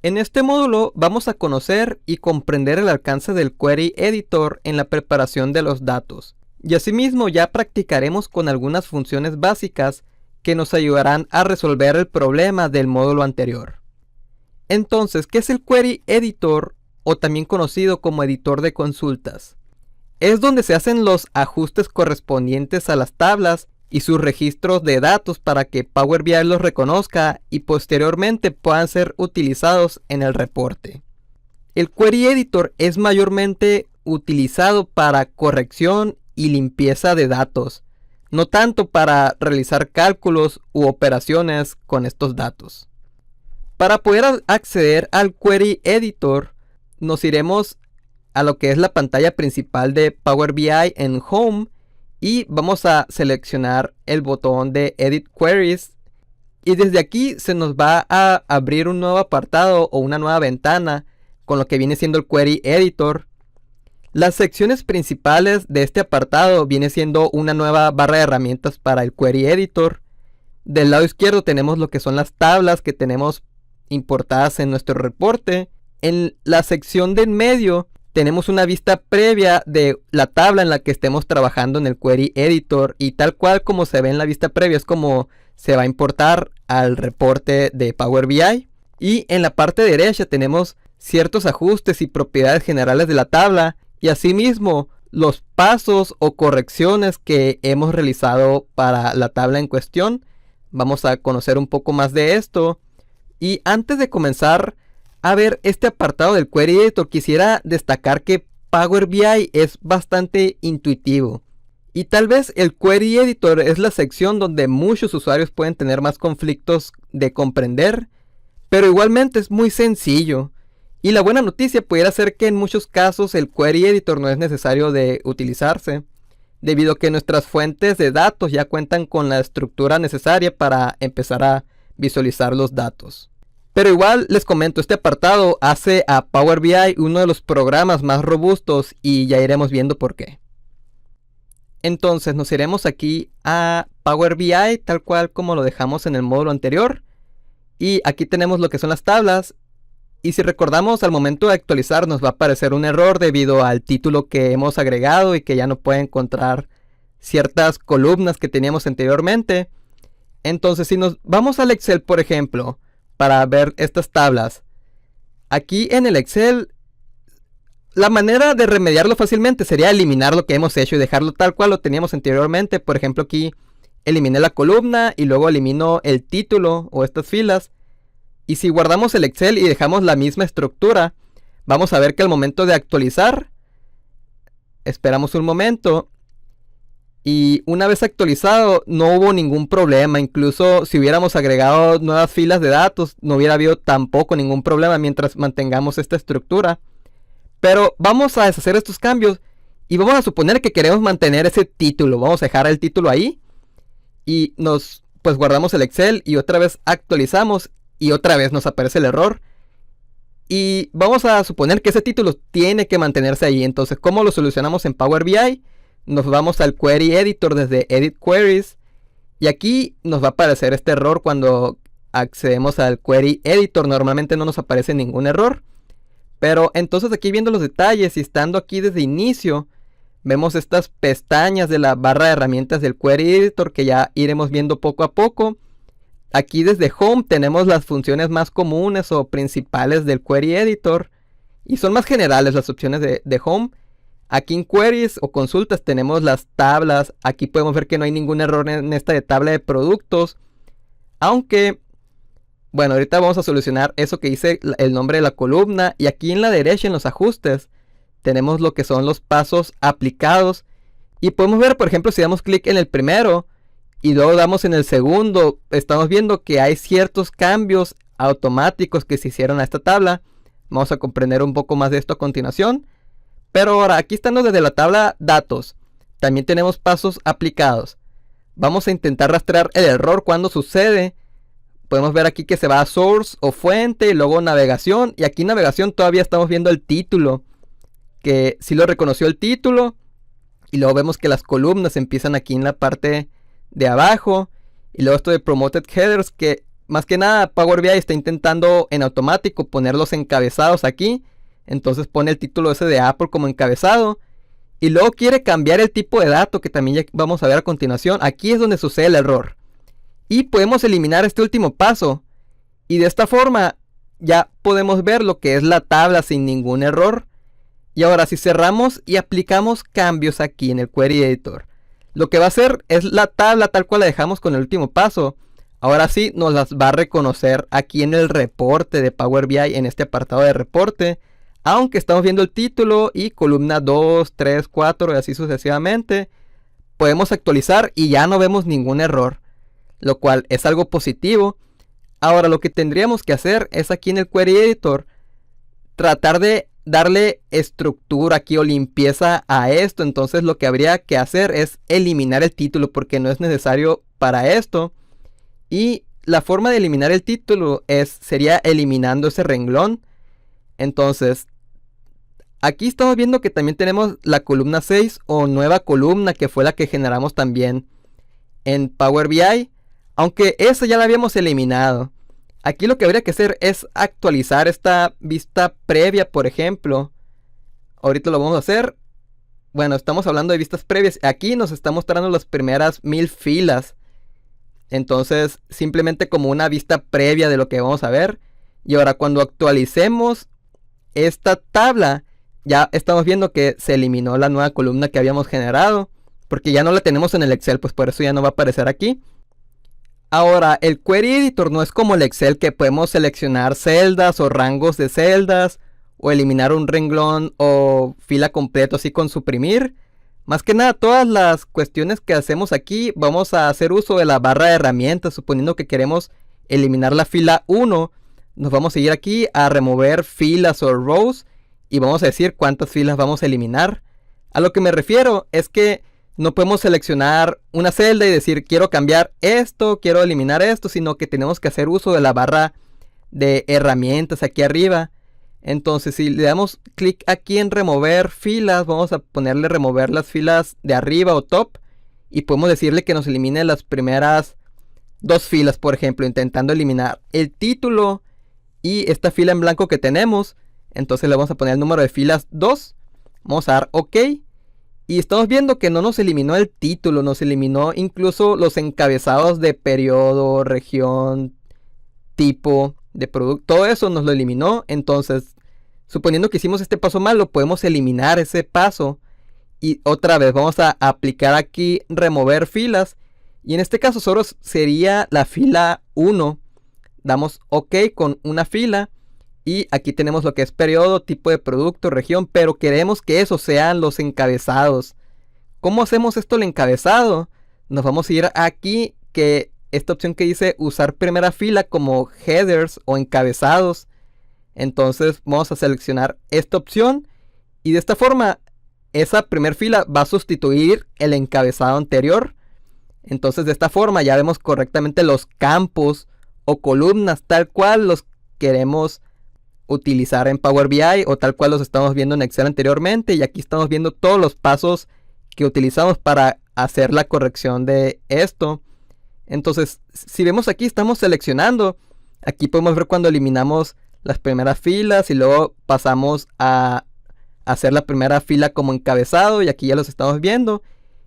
En este módulo vamos a conocer y comprender el alcance del Query Editor en la preparación de los datos. Y asimismo ya practicaremos con algunas funciones básicas que nos ayudarán a resolver el problema del módulo anterior. Entonces, ¿qué es el Query Editor o también conocido como editor de consultas? Es donde se hacen los ajustes correspondientes a las tablas y sus registros de datos para que Power BI los reconozca y posteriormente puedan ser utilizados en el reporte. El Query Editor es mayormente utilizado para corrección y limpieza de datos, no tanto para realizar cálculos u operaciones con estos datos. Para poder acceder al Query Editor, nos iremos a lo que es la pantalla principal de Power BI en Home y vamos a seleccionar el botón de Edit Queries y desde aquí se nos va a abrir un nuevo apartado o una nueva ventana con lo que viene siendo el Query Editor. Las secciones principales de este apartado viene siendo una nueva barra de herramientas para el Query Editor. Del lado izquierdo tenemos lo que son las tablas que tenemos importadas en nuestro reporte. En la sección de en medio tenemos una vista previa de la tabla en la que estemos trabajando en el Query Editor y tal cual como se ve en la vista previa es como se va a importar al reporte de Power BI. Y en la parte derecha tenemos ciertos ajustes y propiedades generales de la tabla y asimismo los pasos o correcciones que hemos realizado para la tabla en cuestión. Vamos a conocer un poco más de esto. Y antes de comenzar a ver este apartado del Query Editor, quisiera destacar que Power BI es bastante intuitivo. Y tal vez el Query Editor es la sección donde muchos usuarios pueden tener más conflictos de comprender, pero igualmente es muy sencillo. Y la buena noticia pudiera ser que en muchos casos el Query Editor no es necesario de utilizarse, debido a que nuestras fuentes de datos ya cuentan con la estructura necesaria para empezar a visualizar los datos. Pero igual les comento, este apartado hace a Power BI uno de los programas más robustos y ya iremos viendo por qué. Entonces nos iremos aquí a Power BI tal cual como lo dejamos en el módulo anterior. Y aquí tenemos lo que son las tablas. Y si recordamos, al momento de actualizar nos va a aparecer un error debido al título que hemos agregado y que ya no puede encontrar ciertas columnas que teníamos anteriormente. Entonces si nos vamos al Excel, por ejemplo, para ver estas tablas, aquí en el Excel la manera de remediarlo fácilmente sería eliminar lo que hemos hecho y dejarlo tal cual lo teníamos anteriormente. Por ejemplo, aquí eliminé la columna y luego elimino el título o estas filas. Y si guardamos el Excel y dejamos la misma estructura, vamos a ver que al momento de actualizar, esperamos un momento y una vez actualizado no hubo ningún problema. Incluso si hubiéramos agregado nuevas filas de datos, no hubiera habido tampoco ningún problema mientras mantengamos esta estructura. Pero vamos a deshacer estos cambios y vamos a suponer que queremos mantener ese título. Vamos a dejar el título ahí y pues guardamos el Excel y otra vez actualizamos y otra vez nos aparece el error. Y vamos a suponer que ese título tiene que mantenerse ahí. Entonces, ¿cómo lo solucionamos en Power BI? Nos vamos al Query Editor desde Edit Queries. Y aquí nos va a aparecer este error cuando accedemos al Query Editor. Normalmente no nos aparece ningún error. Pero entonces aquí viendo los detalles y estando aquí desde inicio, vemos estas pestañas de la barra de herramientas del Query Editor que ya iremos viendo poco a poco. Aquí desde Home tenemos las funciones más comunes o principales del Query Editor. Y son más generales las opciones de Home. Aquí en Queries o consultas tenemos las tablas. Aquí podemos ver que no hay ningún error en esta de tabla de productos. Aunque, bueno, ahorita vamos a solucionar eso que dice el nombre de la columna. Y aquí en la derecha en los ajustes tenemos lo que son los pasos aplicados. Y podemos ver, por ejemplo, si damos clic en el primero y luego damos en el segundo, estamos viendo que hay ciertos cambios automáticos que se hicieron a esta tabla. Vamos a comprender un poco más de esto a continuación. Pero ahora, aquí estando desde la tabla datos, también tenemos pasos aplicados. Vamos a intentar rastrear el error cuando sucede. Podemos ver aquí que se va a source o fuente y luego navegación. Y aquí en navegación todavía estamos viendo el título, que sí lo reconoció el título. Y luego vemos que las columnas empiezan aquí en la parte de abajo. Y luego esto de Promoted Headers, que más que nada Power BI está intentando en automático poner los encabezados aquí. Entonces pone el título ese de Apple como encabezado. Y luego quiere cambiar el tipo de dato, que también ya vamos a ver a continuación. Aquí es donde sucede el error. Y podemos eliminar este último paso. Y de esta forma ya podemos ver lo que es la tabla sin ningún error. Y ahora si cerramos y aplicamos cambios aquí en el Query Editor, lo que va a hacer es la tabla tal cual la dejamos con el último paso. Ahora sí nos las va a reconocer aquí en el reporte de Power BI, en este apartado de reporte. Aunque estamos viendo el título y columna 2, 3, 4 y así sucesivamente, podemos actualizar y ya no vemos ningún error, lo cual es algo positivo. Ahora lo que tendríamos que hacer es aquí en el Query Editor tratar de darle estructura aquí o limpieza a esto. Entonces lo que habría que hacer es eliminar el título, porque no es necesario para esto. Y la forma de eliminar el título sería eliminando ese renglón. Entonces aquí estamos viendo que también tenemos la columna 6 o nueva columna, que fue la que generamos también en Power BI, aunque esa ya la habíamos eliminado. Aquí lo que habría que hacer es actualizar esta vista previa, por ejemplo. Ahorita lo vamos a hacer. Bueno, estamos hablando de vistas previas. Aquí nos está mostrando las primeras 1000 filas. Entonces, simplemente como una vista previa de lo que vamos a ver. Y ahora cuando actualicemos esta tabla, ya estamos viendo que se eliminó la nueva columna que habíamos generado, porque ya no la tenemos en el Excel, pues por eso ya no va a aparecer aquí. Ahora, el Query Editor no es como el Excel, que podemos seleccionar celdas o rangos de celdas, o eliminar un renglón o fila completo así con suprimir. Más que nada, todas las cuestiones que hacemos aquí, vamos a hacer uso de la barra de herramientas. Suponiendo que queremos eliminar la fila 1, nos vamos a ir aquí a remover filas o rows y vamos a decir cuántas filas vamos a eliminar. A lo que me refiero es que no podemos seleccionar una celda y decir quiero cambiar esto, quiero eliminar esto, sino que tenemos que hacer uso de la barra de herramientas aquí arriba. Entonces si le damos clic aquí en remover filas, vamos a ponerle remover las filas de arriba o top, y podemos decirle que nos elimine las primeras 2 filas, por ejemplo, intentando eliminar el título y esta fila en blanco que tenemos. Entonces le vamos a poner el número de filas 2, vamos a dar OK. Y estamos viendo que no nos eliminó el título, nos eliminó incluso los encabezados de periodo, región, tipo de producto. Todo eso nos lo eliminó. Entonces, suponiendo que hicimos este paso mal, lo podemos eliminar ese paso. Y otra vez vamos a aplicar aquí remover filas. Y en este caso solo sería la fila 1. Damos OK con una fila. Y aquí tenemos lo que es periodo, tipo de producto, región, pero queremos que esos sean los encabezados. ¿Cómo hacemos esto el encabezado? Nos vamos a ir aquí, que esta opción que dice usar primera fila como headers o encabezados. Entonces vamos a seleccionar esta opción y de esta forma esa primera fila va a sustituir el encabezado anterior. Entonces de esta forma ya vemos correctamente los campos o columnas tal cual los queremos utilizar en Power BI o tal cual los estamos viendo en Excel anteriormente. Y aquí estamos viendo todos los pasos que utilizamos para hacer la corrección de esto. Entonces si vemos aquí, estamos seleccionando. Aquí podemos ver cuando eliminamos las primeras filas y luego pasamos a hacer la primera fila como encabezado, y aquí ya los estamos viendo.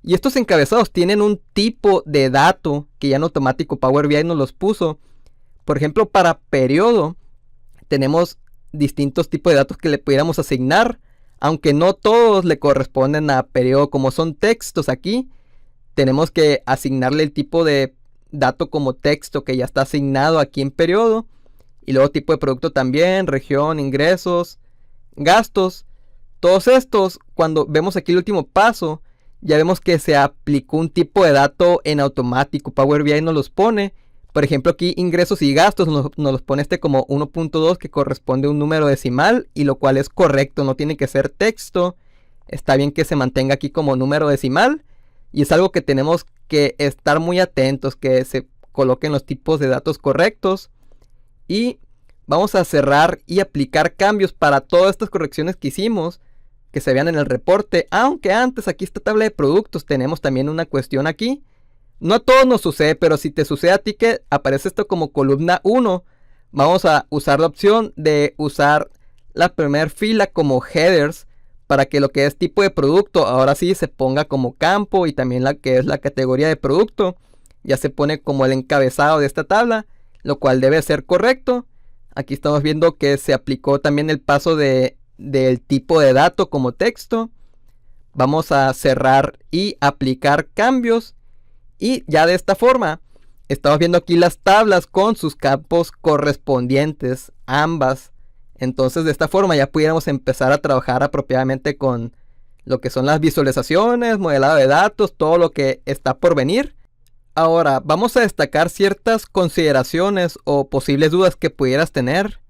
Y estos encabezados tienen un tipo de dato que ya en automático Power BI nos los puso. Por ejemplo, para periodo tenemos distintos tipos de datos que le pudiéramos asignar, aunque no todos le corresponden a periodo. Como son textos aquí, tenemos que asignarle el tipo de dato como texto que ya está asignado aquí en periodo, y luego tipo de producto también, región, ingresos, gastos. Todos estos, cuando vemos aquí el último paso, ya vemos que se aplicó un tipo de dato en automático. Power BI nos los pone. Por ejemplo, aquí ingresos y gastos nos los pone como 1.2, que corresponde a un número decimal, y lo cual es correcto, no tiene que ser texto. Está bien que se mantenga aquí como número decimal, y es algo que tenemos que estar muy atentos, que se coloquen los tipos de datos correctos. Y vamos a cerrar y aplicar cambios para todas estas correcciones que hicimos, que se vean en el reporte. Aunque antes, aquí esta tabla de productos, tenemos también una cuestión aquí. No a todos nos sucede, pero si te sucede a ti que aparece esto como columna 1, vamos a usar la opción de usar la primera fila como headers para que lo que es tipo de producto ahora sí se ponga como campo, y también la que es la categoría de producto ya se pone como el encabezado de esta tabla, lo cual debe ser correcto. Aquí estamos viendo que se aplicó también el paso del tipo de dato como texto. Vamos a cerrar y aplicar cambios, y ya de esta forma estamos viendo aquí las tablas con sus campos correspondientes, ambas. Entonces de esta forma ya pudiéramos empezar a trabajar apropiadamente con lo que son las visualizaciones, modelado de datos, todo lo que está por venir. Ahora vamos a destacar ciertas consideraciones o posibles dudas que pudieras tener.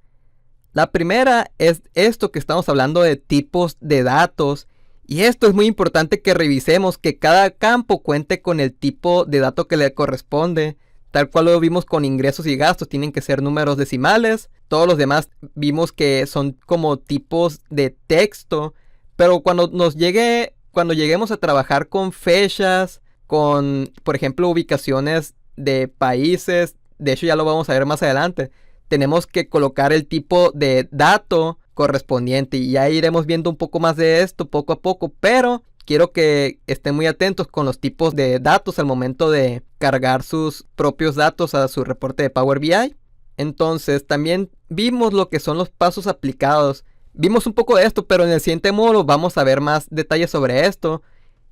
La primera es esto que estamos hablando de tipos de datos. Y esto es muy importante que revisemos que cada campo cuente con el tipo de dato que le corresponde. Tal cual lo vimos con ingresos y gastos, tienen que ser números decimales. Todos los demás vimos que son como tipos de texto. Pero cuando lleguemos a trabajar con fechas, con, por ejemplo, ubicaciones de países, de hecho ya lo vamos a ver más adelante, tenemos que colocar el tipo de dato correspondiente, y ya iremos viendo un poco más de esto poco a poco, pero quiero que estén muy atentos con los tipos de datos al momento de cargar sus propios datos a su reporte de Power BI. Entonces también vimos lo que son los pasos aplicados. Vimos un poco de esto, pero en el siguiente módulo vamos a ver más detalles sobre esto.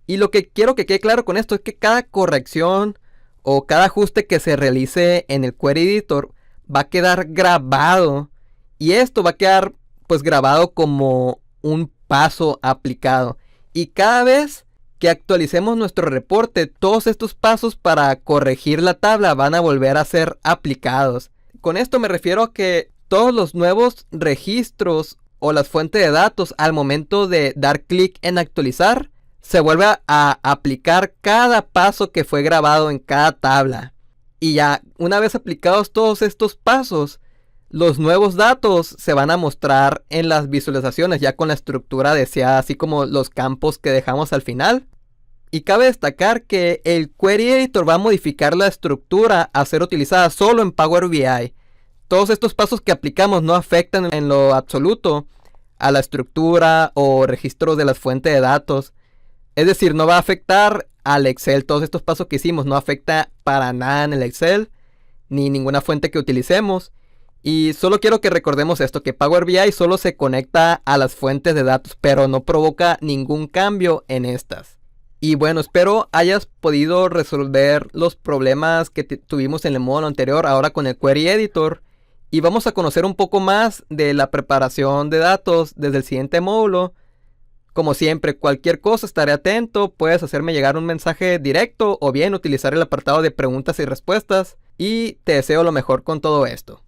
Y lo que quiero que quede claro con esto es que cada corrección o cada ajuste que se realice en el Query Editor va a quedar grabado, y esto va a quedar pues grabado como un paso aplicado, y cada vez que actualicemos nuestro reporte, todos estos pasos para corregir la tabla van a volver a ser aplicados. Con esto me refiero a que todos los nuevos registros o las fuentes de datos, al momento de dar clic en actualizar, se vuelve a aplicar cada paso que fue grabado en cada tabla. Y ya una vez aplicados todos estos pasos, los nuevos datos se van a mostrar en las visualizaciones ya con la estructura deseada, así como los campos que dejamos al final. Y cabe destacar que el Query Editor va a modificar la estructura a ser utilizada solo en Power BI. Todos estos pasos que aplicamos no afectan en lo absoluto a la estructura o registros de las fuentes de datos. Es decir, no va a afectar al Excel. Todos estos pasos que hicimos no afecta para nada en el Excel, ni ninguna fuente que utilicemos. Y solo quiero que recordemos esto, que Power BI solo se conecta a las fuentes de datos, pero no provoca ningún cambio en estas. Y bueno, espero hayas podido resolver los problemas que tuvimos en el módulo anterior, ahora con el Query Editor. Y vamos a conocer un poco más de la preparación de datos desde el siguiente módulo. Como siempre, cualquier cosa estaré atento, puedes hacerme llegar un mensaje directo o bien utilizar el apartado de preguntas y respuestas, y te deseo lo mejor con todo esto.